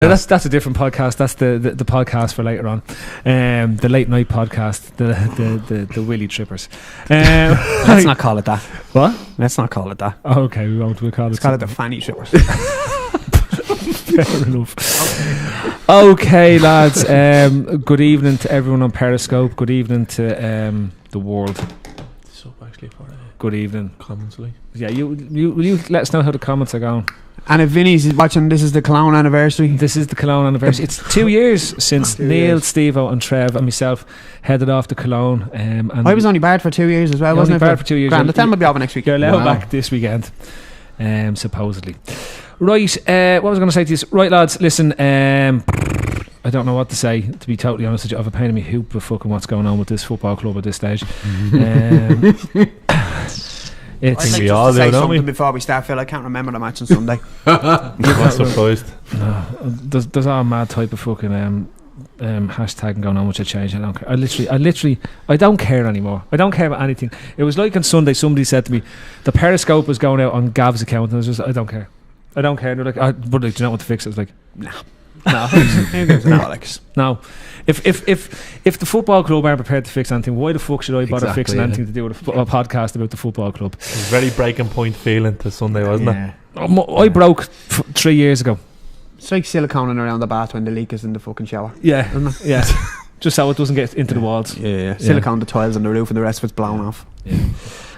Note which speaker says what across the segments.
Speaker 1: That's a different podcast. That's the podcast for later on. The late night podcast. The Willy Trippers.
Speaker 2: Let's not call it that.
Speaker 1: What?
Speaker 2: Let's not call it that.
Speaker 1: Oh, okay, we won't. We'll call it.
Speaker 2: Let's call it the Fanny Trippers.
Speaker 1: Fair enough. Okay, lads. Good evening to everyone on Periscope. Good evening to the world. Good evening.
Speaker 3: Comments, like.
Speaker 1: Yeah, will you let us know how the comments are going?
Speaker 2: And if Vinny's watching, this is the Cologne anniversary.
Speaker 1: This is the Cologne anniversary. It's 2 years since Neil, Steve-O and Trev and myself headed off to Cologne. And
Speaker 2: I was only barred for 2 years as well, wasn't it?
Speaker 1: Barred for 2 years.
Speaker 2: Grand. The time will be over next week.
Speaker 1: You're allowed back this weekend, supposedly. Right, what was I going to say to you? Right, lads, listen, I don't know what to say, to be totally honest with you. I've a pain in my hoop with fucking what's going on with this football club at this stage.
Speaker 2: I'd like
Speaker 3: we
Speaker 2: just
Speaker 3: all
Speaker 2: to say
Speaker 3: do, don't
Speaker 2: something
Speaker 3: we?
Speaker 2: before we start, Phil. I can't remember the match on Sunday.
Speaker 3: I'm surprised.
Speaker 1: No, there's all mad type of fucking hashtagging going on, which I changed. I don't care. I don't care anymore. I don't care about anything. It was like on Sunday, somebody said to me, the Periscope was going out on Gav's account, and I was just, I don't care. And they're like, but like, do you not want to fix it? I was like, nah. No, who gives a bollocks? No. If the football club aren't prepared to fix anything, why the fuck should I bother fixing anything to do with a podcast about the football club?
Speaker 3: It was very breaking point feeling to Sunday, wasn't it?
Speaker 1: I broke 3 years ago.
Speaker 2: It's like siliconing around the bath when the leak is in the fucking shower.
Speaker 1: Yeah, yeah. Just so it doesn't get into the walls.
Speaker 2: Yeah. Silicone the tiles on the roof and the rest of it's blown off.
Speaker 1: Yeah.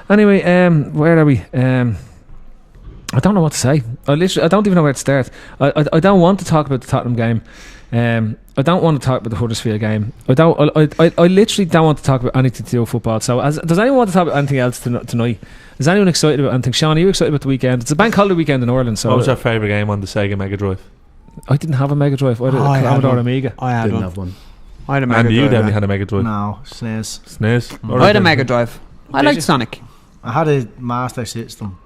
Speaker 1: Anyway, where are we? I don't know what to say. I don't even know where to start. I don't want to talk about the Tottenham game. I don't want to talk about the Huddersfield game. I literally don't want to talk about anything to do with football. So, does anyone want to talk about anything else tonight? Is anyone excited about anything? Sean, are you excited about the weekend? It's a bank holiday weekend in Ireland. So,
Speaker 3: what was your favourite game on the Sega Mega Drive?
Speaker 1: I didn't have a Mega Drive. I had a Commodore Amiga.
Speaker 2: I
Speaker 4: didn't have one.
Speaker 2: I had a Mega
Speaker 3: Drive. And you definitely had a Mega Drive.
Speaker 4: No, SNES.
Speaker 3: SNES.
Speaker 2: I had a Mega Drive. I liked Sonic.
Speaker 4: I had a Master System.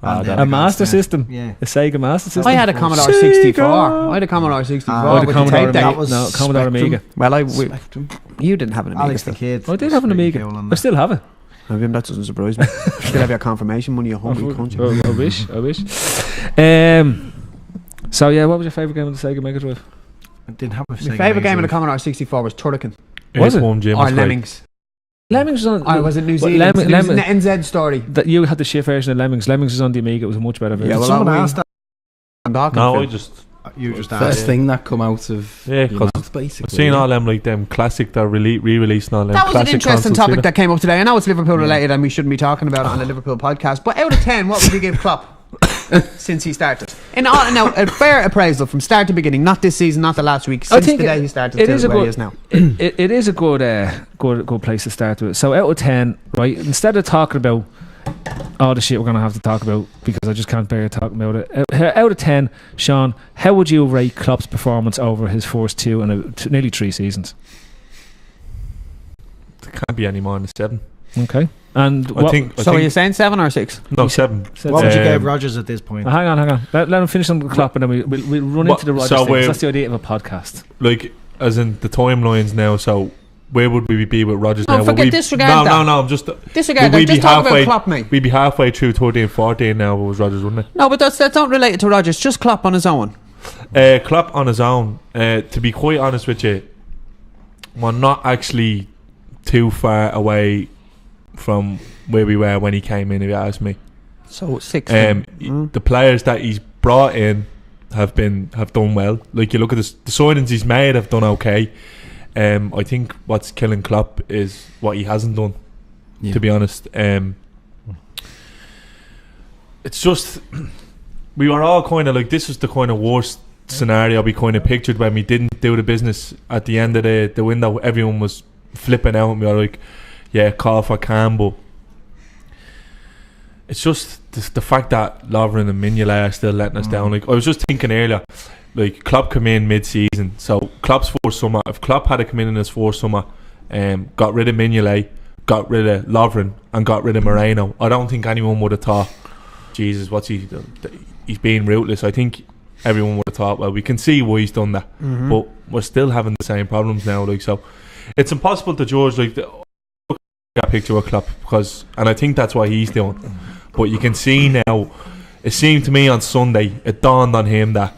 Speaker 1: A Master System?
Speaker 4: Yeah.
Speaker 1: A Sega Master System?
Speaker 2: I had a Commodore 64. I had a Commodore 64.
Speaker 1: Commodore Amiga.
Speaker 2: Well, you didn't have an Amiga.
Speaker 4: Alex the Kid.
Speaker 1: I did have an Amiga. I still have it.
Speaker 2: That doesn't surprise me. You still have your confirmation money, you hungry cunt.
Speaker 1: I wish. So yeah, what was your favourite game on the Sega Mega Drive?
Speaker 4: I didn't have a Sega.
Speaker 2: My favourite game on the Commodore 64 was Turrican.
Speaker 1: Was it?
Speaker 2: Or Lemmings.
Speaker 1: Lemmings was on.
Speaker 2: I was in New Zealand. It was an NZ story.
Speaker 1: That you had the shit version of Lemmings. Lemmings was on the Amiga. It was a much better version.
Speaker 2: Yeah, well,
Speaker 4: someone asked that.
Speaker 3: No, I just.
Speaker 4: You just
Speaker 5: first thing that come out of
Speaker 3: because
Speaker 5: basically.
Speaker 3: I've seen all them like them classic that re-releasing all them.
Speaker 2: That was an interesting topic
Speaker 3: that
Speaker 2: that came up today. I know it's Liverpool related and we shouldn't be talking about it on the Liverpool podcast. But out of 10, what would you give Klopp since he started? Now, a fair appraisal from start to beginning, not this season, not the last week. Since the day he started, till where he is now.
Speaker 1: It is a good place to start with. So out of 10, right? Instead of talking about all the shit we're going to have to talk about, because I just can't bear talking about it. Out of 10, Sean, how would you rate Klopp's performance over his first nearly 3 seasons?
Speaker 3: There can't be any more than 7.
Speaker 1: Okay. And
Speaker 2: are you saying 7 or 6?
Speaker 3: No, 7.
Speaker 4: What would you give Rodgers at this point?
Speaker 1: Hang on. Let him finish on the Klopp, and then we'll run into the Rodgers thing. That's the idea of a podcast.
Speaker 3: Like, as in the timelines now, so where would we be with Rodgers now?
Speaker 2: Disregard that.
Speaker 3: No, I'm just
Speaker 2: disregard that. Just talk about Klopp, mate.
Speaker 3: We'd be halfway through 13-14 now with Rodgers, wouldn't it?
Speaker 2: No, but that's not related to Rodgers. Just Klopp on his own.
Speaker 3: Klopp on his own. To be quite honest with you, we're not actually too far away from where we were when he came in, if you ask me.
Speaker 2: So 6.
Speaker 3: The players that he's brought in have done well. Like, you look at the signings he's made have done okay. I think what's killing Klopp is what he hasn't done, to be honest. It's just we were all kind of like, this was the kind of worst scenario we kind of pictured when we didn't do the business at the end of the window. Everyone was flipping out and we were like, yeah, call for Campbell. It's just the fact that Lovren and Mignolet are still letting us down. Like, I was just thinking earlier, like, Klopp come in mid-season, so Klopp's first summer, if Klopp had come in his first summer, got rid of Mignolet, got rid of Lovren and got rid of Moreno, I don't think anyone would have thought, Jesus, what's he's being ruthless. I think everyone would have thought, well, we can see why he's done that, but we're still having the same problems now. Like, so it's impossible to judge like that picture of Klopp, because, and I think that's what he's doing. But you can see now, it seemed to me on Sunday, it dawned on him that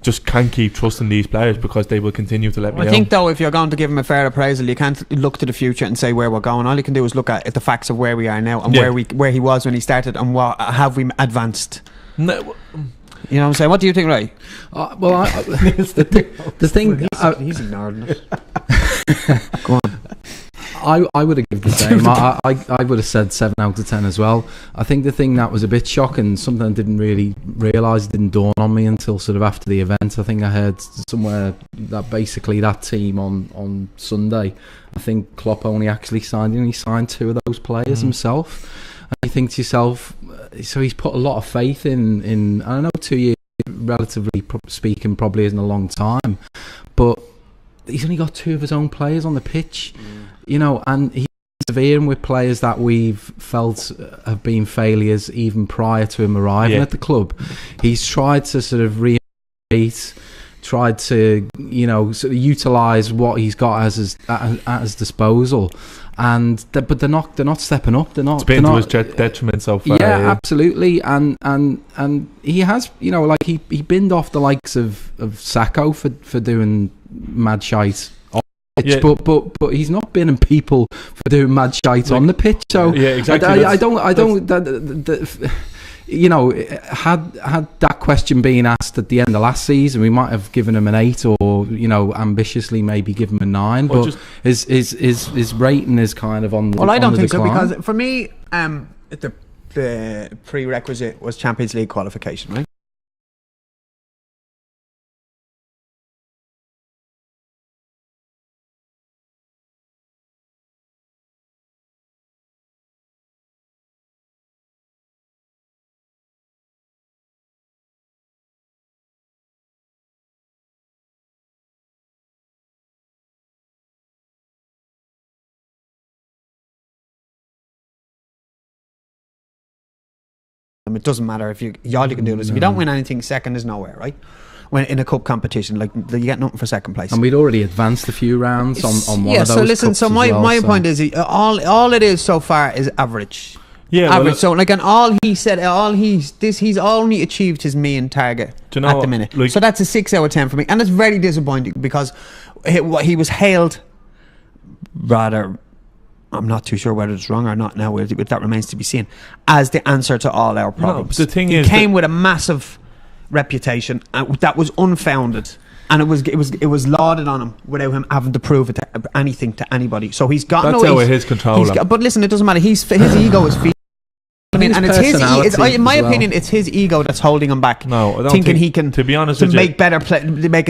Speaker 3: just can't keep trusting these players because they will continue to let me
Speaker 2: I
Speaker 3: down.
Speaker 2: think though, if you're going to give him a fair appraisal, you can't look to the future and say where we're going. All you can do is look at the facts of where we are now and
Speaker 3: Yeah.
Speaker 2: where he was when he started and what have we advanced.
Speaker 3: No,
Speaker 2: You know what I'm saying? What do you think, Ray?
Speaker 5: Well, the thing
Speaker 2: He's ignoring it.
Speaker 5: I would have given the same. I would have said 7 out of 10 as well. I think the thing that was a bit shocking, something I didn't really realise, didn't dawn on me until sort of after the event. I think I heard somewhere that basically that team on Sunday, I think Klopp only actually signed 2 of those players himself. And you think to yourself, so he's put a lot of faith in I don't know, 2 years, relatively speaking, probably isn't a long time, but he's only got 2 of his own players on the pitch. You know, and he's persevering with players that we've felt have been failures even prior to him arriving at the club. He's tried to sort of reinvent, tried to, you know, sort of utilise what he's got at his disposal, but they're not stepping up. They're not.
Speaker 3: it's been to his detriment so far.
Speaker 5: Yeah, absolutely, and he has, you know, like he binned off the likes of Sacco for doing mad shite.
Speaker 3: Yeah.
Speaker 5: But he's not binning people for doing mad shite on the pitch. So
Speaker 3: yeah, exactly.
Speaker 5: I don't. You know, had that question been asked at the end of last season, we might have given him an 8, or, you know, ambitiously maybe give him a 9. But his rating is kind of on the
Speaker 2: Well, I don't think
Speaker 5: decline.
Speaker 2: so, because for me, the prerequisite was Champions League qualification, right? It doesn't matter if all you can do is if you don't win anything, second is nowhere, right? When in a cup competition, like, you get nothing for second place.
Speaker 5: And we'd already advanced a few rounds on one of those.
Speaker 2: So listen,
Speaker 5: cups
Speaker 2: so
Speaker 5: as
Speaker 2: my
Speaker 5: well,
Speaker 2: point is, all it is so far is average.
Speaker 3: Yeah,
Speaker 2: Average. So like, and all he said, he's only achieved his main target
Speaker 3: Do you know
Speaker 2: at the
Speaker 3: what,
Speaker 2: minute.
Speaker 3: like-
Speaker 2: So that's a 6 out of 10 for me, and it's very disappointing because he was hailed rather. I'm not too sure whether it's wrong or not now. That remains to be seen. As the answer to all our problems.
Speaker 3: the thing
Speaker 2: he
Speaker 3: is
Speaker 2: came with a massive reputation that was unfounded, and it was lauded on him without him having to prove anything to anybody. So he's got
Speaker 3: That's out of his control.
Speaker 2: but listen, it doesn't matter. His ego is feeling. And it's in my opinion, it's his ego that's holding him back.
Speaker 3: No, I don't
Speaker 2: thinking
Speaker 3: think,
Speaker 2: he can
Speaker 3: to be honest
Speaker 2: to
Speaker 3: with
Speaker 2: make
Speaker 3: you,
Speaker 2: better play, make